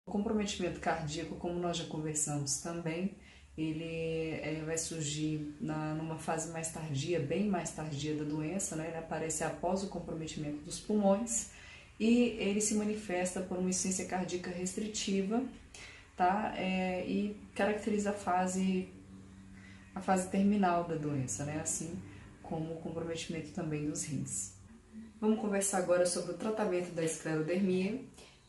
O comprometimento cardíaco, como nós já conversamos também, ele vai surgir numa fase mais tardia, bem mais tardia da doença, né? Ele aparece após o comprometimento dos pulmões e ele se manifesta por uma insuficiência cardíaca restritiva, tá? E caracteriza a fase terminal da doença, né? Assim como o comprometimento também dos rins. Vamos conversar agora sobre o tratamento da esclerodermia,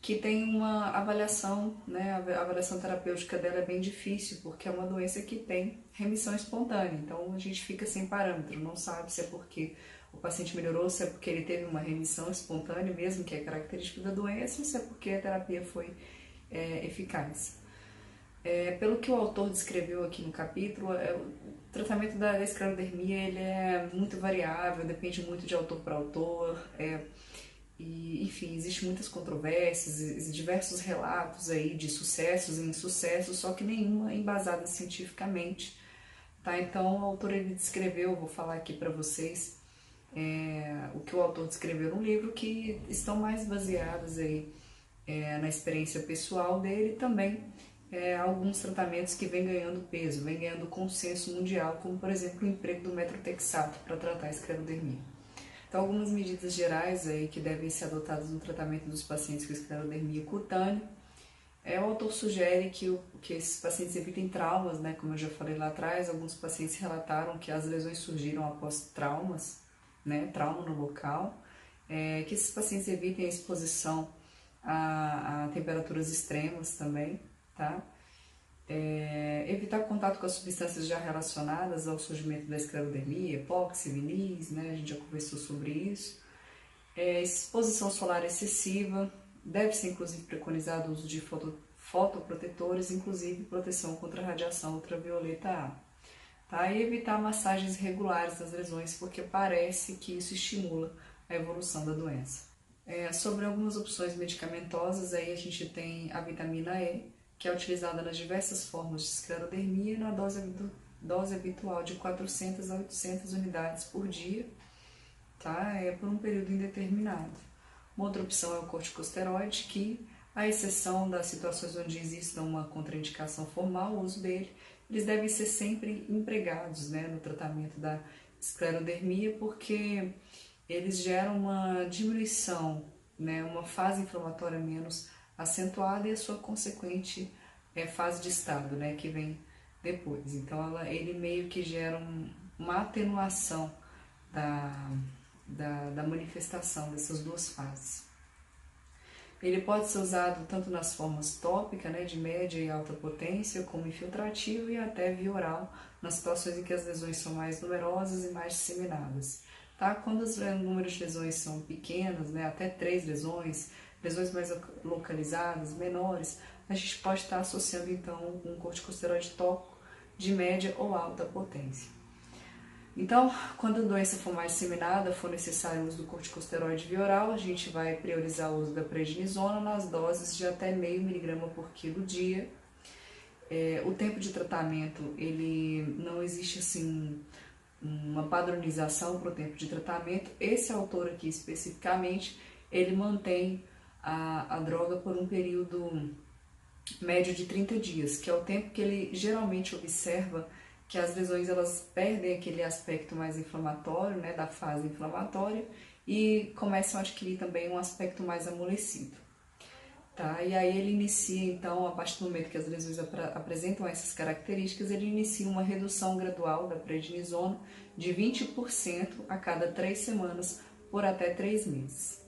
que tem uma avaliação, né? A avaliação terapêutica dela é bem difícil, porque é uma doença que tem remissão espontânea, então a gente fica sem parâmetro, não sabe se é porque o paciente melhorou, se é porque ele teve uma remissão espontânea mesmo, que é característica da doença, ou se é porque a terapia foi eficaz. Pelo que o autor descreveu aqui no capítulo, o tratamento da esclerodermia ele é muito variável, depende muito de autor para autor, e, enfim, existem muitas controvérsias, diversos relatos aí de sucessos e insucessos, só que nenhuma embasada cientificamente, tá? Então o autor ele descreveu, vou falar aqui para vocês, o que o autor descreveu no livro, que estão mais baseadas aí na experiência pessoal dele, também alguns tratamentos que vêm ganhando peso, vêm ganhando consenso mundial, como por exemplo o emprego do metrotexato para tratar a esclerodermia. Então, algumas medidas gerais aí que devem ser adotadas no tratamento dos pacientes com esclerodermia cutânea. O autor sugere que esses pacientes evitem traumas, né? Como eu já falei lá atrás, alguns pacientes relataram que as lesões surgiram após traumas, né? Trauma no local. Que esses pacientes evitem a exposição a temperaturas extremas também, tá? Evitar contato com as substâncias já relacionadas ao surgimento da esclerodermia, epóxi, vinis, né? A gente já conversou sobre isso. Exposição solar excessiva, deve ser inclusive preconizado o uso de fotoprotetores, inclusive proteção contra a radiação ultravioleta A. Tá? E evitar massagens regulares das lesões, porque parece que isso estimula a evolução da doença. Sobre algumas opções medicamentosas, aí a gente tem a vitamina E, que é utilizada nas diversas formas de esclerodermia na dose habitual de 400 a 800 unidades por dia, tá? Por um período indeterminado. Uma outra opção é o corticosteroide, que, à exceção das situações onde exista uma contraindicação formal, o uso dele, eles devem ser sempre empregados, né, no tratamento da esclerodermia, porque eles geram uma diminuição, né, uma fase inflamatória menos acentuada e a sua consequente fase de estado, né, que vem depois. Então, ele meio que gera uma atenuação da manifestação dessas duas fases. Ele pode ser usado tanto nas formas tópica, né, de média e alta potência, como infiltrativo e até via oral, nas situações em que as lesões são mais numerosas e mais disseminadas. Tá? Quando os números de lesões são pequenos, né, até 3 lesões mais localizadas, menores, a gente pode estar associando então um corticosteroide tópico de média ou alta potência. Então, quando a doença for mais disseminada, for necessário o uso do corticosteroide via oral, a gente vai priorizar o uso da prednisona nas doses de até 0,5 mg por quilo dia. O tempo de tratamento, ele não existe assim uma padronização para o tempo de tratamento. Esse autor aqui especificamente, ele mantém a droga por um período médio de 30 dias, que é o tempo que ele geralmente observa que as lesões elas perdem aquele aspecto mais inflamatório, né, da fase inflamatória, e começam a adquirir também um aspecto mais amolecido. Tá? E aí ele inicia, então, a partir do momento que as lesões apresentam essas características, ele inicia uma redução gradual da prednisona de 20% a cada 3 semanas por até 3 meses.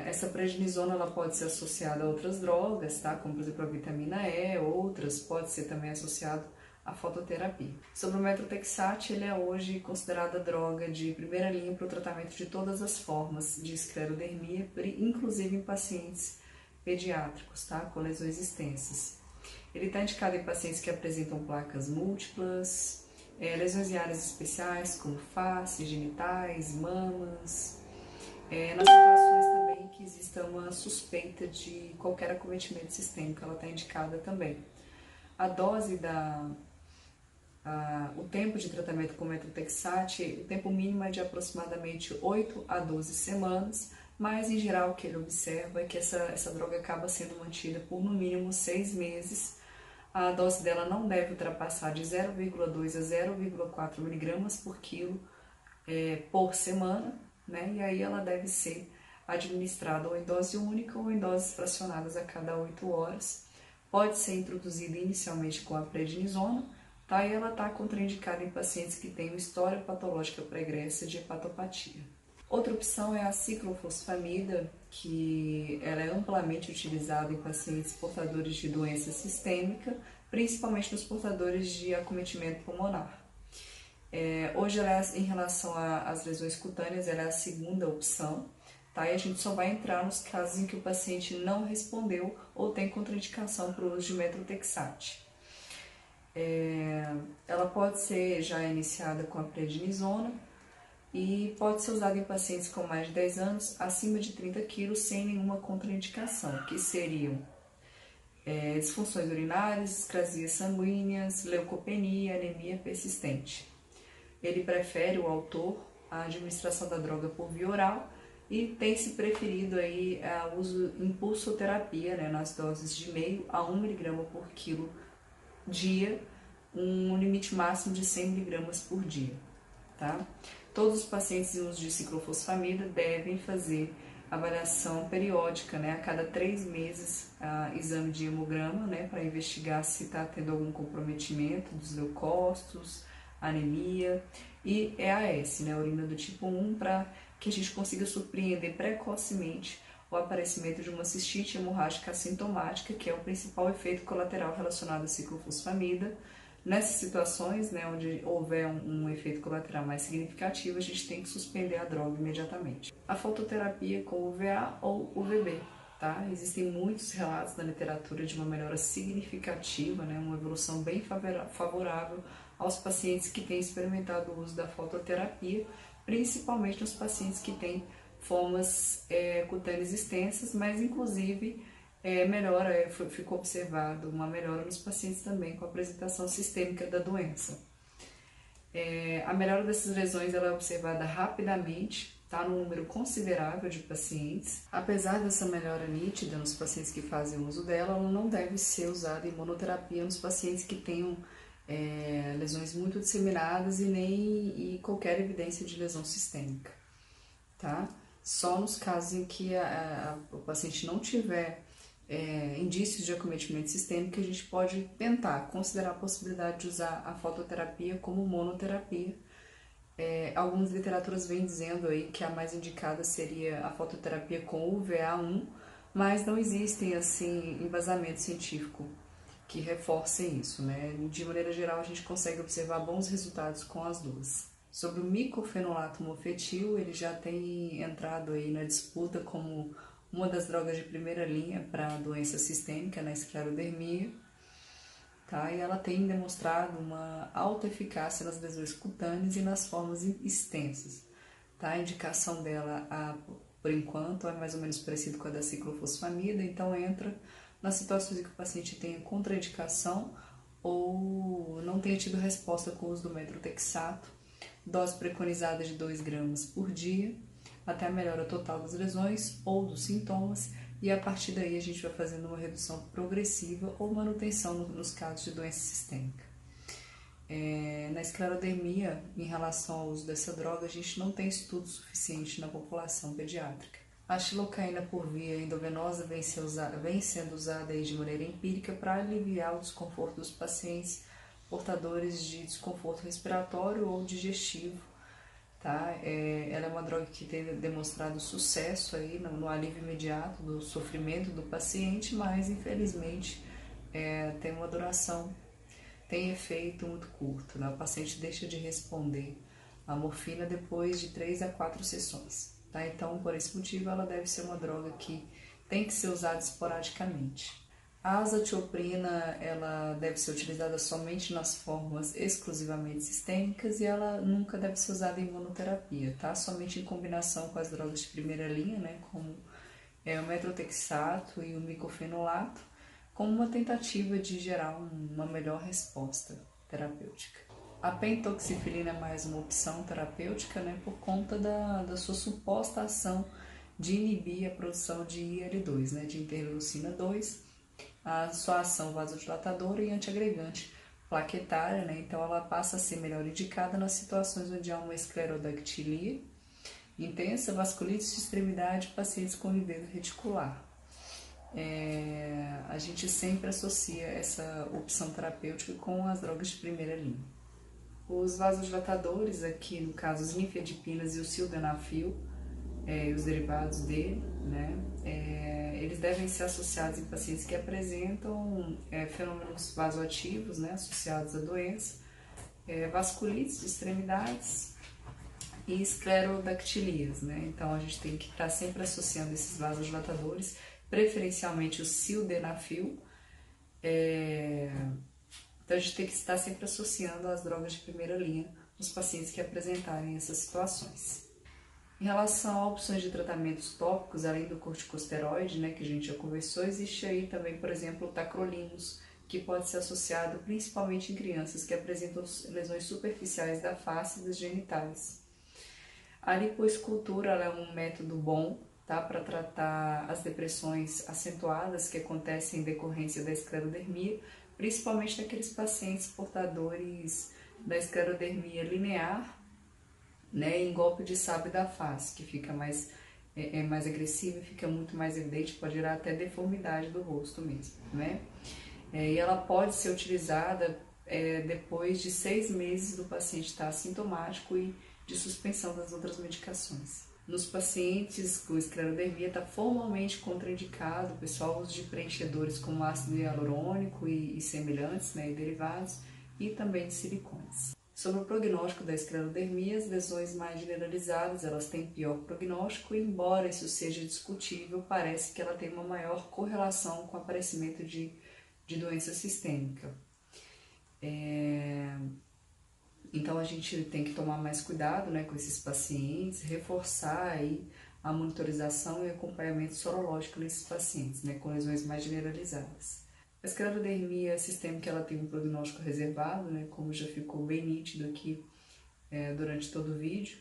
Essa prednisona ela pode ser associada a outras drogas, tá? Como por exemplo a vitamina E, outras, pode ser também associado à fototerapia. Sobre o metrotexate, ele é hoje considerado a droga de primeira linha para o tratamento de todas as formas de esclerodermia, inclusive em pacientes pediátricos, tá? Com lesões extensas. Ele está indicado em pacientes que apresentam placas múltiplas, lesões em áreas especiais como face, genitais, mamas, nas situações também que exista uma suspeita de qualquer acometimento sistêmico, ela está indicada também. A dose o tempo de tratamento com metrotexate, o tempo mínimo é de aproximadamente 8 a 12 semanas, mas em geral o que ele observa é que essa droga acaba sendo mantida por no mínimo 6 meses. A dose dela não deve ultrapassar de 0,2 a 0,4 miligramas por quilo por semana, né? E aí ela deve ser administrada ou em dose única ou em doses fracionadas a cada 8 horas. Pode ser introduzida inicialmente com a prednisona, tá? E ela está contraindicada em pacientes que têm uma história patológica pregressa de hepatopatia. Outra opção é a ciclofosfamida, que ela é amplamente utilizada em pacientes portadores de doença sistêmica, principalmente nos portadores de acometimento pulmonar. Hoje, em relação às lesões cutâneas, ela é a segunda opção, tá? E a gente só vai entrar nos casos em que o paciente não respondeu ou tem contraindicação para o uso de methotrexate. Ela pode ser já iniciada com a prednisona e pode ser usada em pacientes com mais de 10 anos, acima de 30 quilos, sem nenhuma contraindicação, que seriam disfunções urinárias, discrasias sanguíneas, leucopenia, anemia persistente. Ele prefere, o autor, a administração da droga por via oral e tem se preferido aí o uso em pulsoterapia, né, nas doses de meio a 1 mg por quilo dia, um limite máximo de 100 mg por dia, tá? Todos os pacientes em uso de ciclofosfamida devem fazer avaliação periódica, né, a cada 3 meses, exame de hemograma, né, para investigar se está tendo algum comprometimento dos leucócitos, anemia, e EAS, né, urina do tipo 1, para que a gente consiga surpreender precocemente o aparecimento de uma cistite hemorrágica assintomática, que é o principal efeito colateral relacionado à ciclofosfamida. Nessas situações, né, onde houver um efeito colateral mais significativo, a gente tem que suspender a droga imediatamente. A fototerapia com UVA ou UVB, tá? Existem muitos relatos na literatura de uma melhora significativa, né, uma evolução bem favorável aos pacientes que têm experimentado o uso da fototerapia, principalmente nos pacientes que têm formas cutâneas extensas, mas inclusive ficou observado uma melhora nos pacientes também com a apresentação sistêmica da doença. A melhora dessas lesões ela é observada rapidamente, tá, num número considerável de pacientes. Apesar dessa melhora nítida nos pacientes que fazem uso dela, ela não deve ser usada em monoterapia nos pacientes que tenham lesões muito disseminadas e qualquer evidência de lesão sistêmica, tá? Só nos casos em que o paciente não tiver indícios de acometimento sistêmico, a gente pode tentar considerar a possibilidade de usar a fototerapia como monoterapia. Algumas literaturas vêm dizendo aí que a mais indicada seria a fototerapia com UVA1, mas não existem assim embasamento científico que reforcem isso, né? De maneira geral, a gente consegue observar bons resultados com as duas. Sobre o micofenolato mofetil, ele já tem entrado aí na disputa como uma das drogas de primeira linha para a doença sistêmica, na esclerodermia, tá? E ela tem demonstrado uma alta eficácia nas lesões cutâneas e nas formas extensas, tá? A indicação dela, por enquanto, é mais ou menos parecido com a da ciclofosfamida, então entra nas situações em que o paciente tenha contraindicação ou não tenha tido resposta com o uso do methotrexato, dose preconizada de 2 gramas por dia, até a melhora total das lesões ou dos sintomas, e a partir daí a gente vai fazendo uma redução progressiva ou manutenção nos casos de doença sistêmica. Na esclerodermia, em relação ao uso dessa droga, a gente não tem estudo suficiente na população pediátrica. A xilocaína por via endovenosa vem sendo usada aí de maneira empírica para aliviar o desconforto dos pacientes portadores de desconforto respiratório ou digestivo, tá? Ela é uma droga que tem demonstrado sucesso aí no alívio imediato do sofrimento do paciente, mas infelizmente tem uma duração, tem efeito muito curto, né? O paciente deixa de responder à morfina depois de 3 a 4 sessões. Tá? Então, por esse motivo, ela deve ser uma droga que tem que ser usada esporadicamente. A azatioprina, ela deve ser utilizada somente nas formas exclusivamente sistêmicas e ela nunca deve ser usada em monoterapia, tá? Somente em combinação com as drogas de primeira linha, né? Como o methotrexato e o micofenolato, como uma tentativa de gerar uma melhor resposta terapêutica. A pentoxifilina é mais uma opção terapêutica, né, por conta da sua suposta ação de inibir a produção de IL-2, né, de interleucina 2, a sua ação vasodilatadora e antiagregante plaquetária, né, então ela passa a ser melhor indicada nas situações onde há uma esclerodactilia intensa, vasculite de extremidade, pacientes com lideso reticular. A gente sempre associa essa opção terapêutica com as drogas de primeira linha. Os vasodilatadores, aqui no caso os nifedipinas e o sildenafil, e os derivados dele, né, eles devem ser associados em pacientes que apresentam fenômenos vasoativos, né, associados à doença, vasculites de extremidades e esclerodactilias, né? Então a gente tem que estar sempre associando esses vasodilatadores, preferencialmente o sildenafil. Então a gente tem que estar sempre associando as drogas de primeira linha nos pacientes que apresentarem essas situações. Em relação a opções de tratamentos tópicos, além do corticosteroide, né, que a gente já conversou, existe aí também, por exemplo, o tacrolimus, que pode ser associado principalmente em crianças que apresentam lesões superficiais da face e dos genitais. A lipoescultura é um método bom, tá, para tratar as depressões acentuadas que acontecem em decorrência da esclerodermia, principalmente naqueles pacientes portadores da esclerodermia linear, né, em golpe de sábio da face, que fica mais agressiva e fica muito mais evidente, pode gerar até deformidade do rosto mesmo, né? E ela pode ser utilizada depois de 6 meses do paciente estar assintomático e de suspensão das outras medicações. Nos pacientes com esclerodermia está formalmente contraindicado o pessoal uso de preenchedores como ácido hialurônico e semelhantes, né, e derivados, e também de silicones. Sobre o prognóstico da esclerodermia, as lesões mais generalizadas elas têm pior prognóstico, e embora isso seja discutível, parece que ela tem uma maior correlação com o aparecimento de doença sistêmica. Então a gente tem que tomar mais cuidado, né, com esses pacientes, reforçar aí a monitorização e acompanhamento sorológico nesses pacientes, né, com lesões mais generalizadas. A esclerodermia sistêmica ela tem um prognóstico reservado, né, como já ficou bem nítido aqui durante todo o vídeo,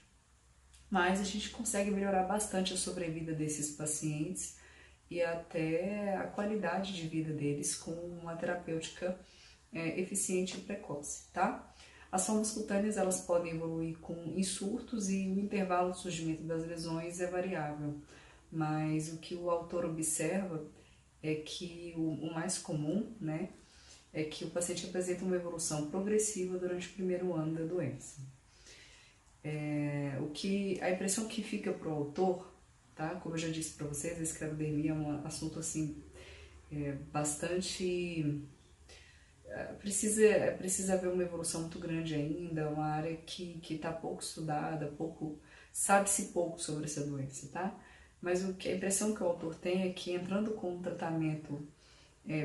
mas a gente consegue melhorar bastante a sobrevida desses pacientes e até a qualidade de vida deles com uma terapêutica eficiente e precoce, tá? As formas cutâneas elas podem evoluir em surtos e o intervalo de surgimento das lesões é variável, mas o que o autor observa é que o mais comum, né, é que o paciente apresenta uma evolução progressiva durante o primeiro ano da doença. A impressão que fica para o autor, tá? Como eu já disse para vocês, a esclerodermia é um assunto assim bastante precisa haver uma evolução muito grande ainda, uma área que está pouco estudada, sabe-se pouco sobre essa doença, tá? Mas a impressão que o autor tem é que entrando com um tratamento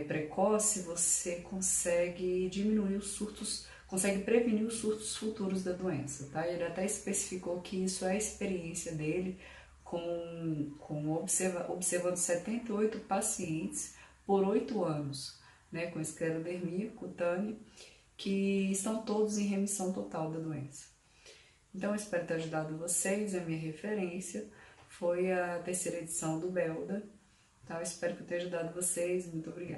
precoce, você consegue diminuir os surtos, consegue prevenir os surtos futuros da doença, tá? Ele até especificou que isso é a experiência dele observando 78 pacientes por 8 anos, né, com esclerodermia cutânea, que estão todos em remissão total da doença. Então, eu espero ter ajudado vocês. A minha referência foi a 3ª edição do Belda. Então, eu espero que eu tenha ajudado vocês. Muito obrigada.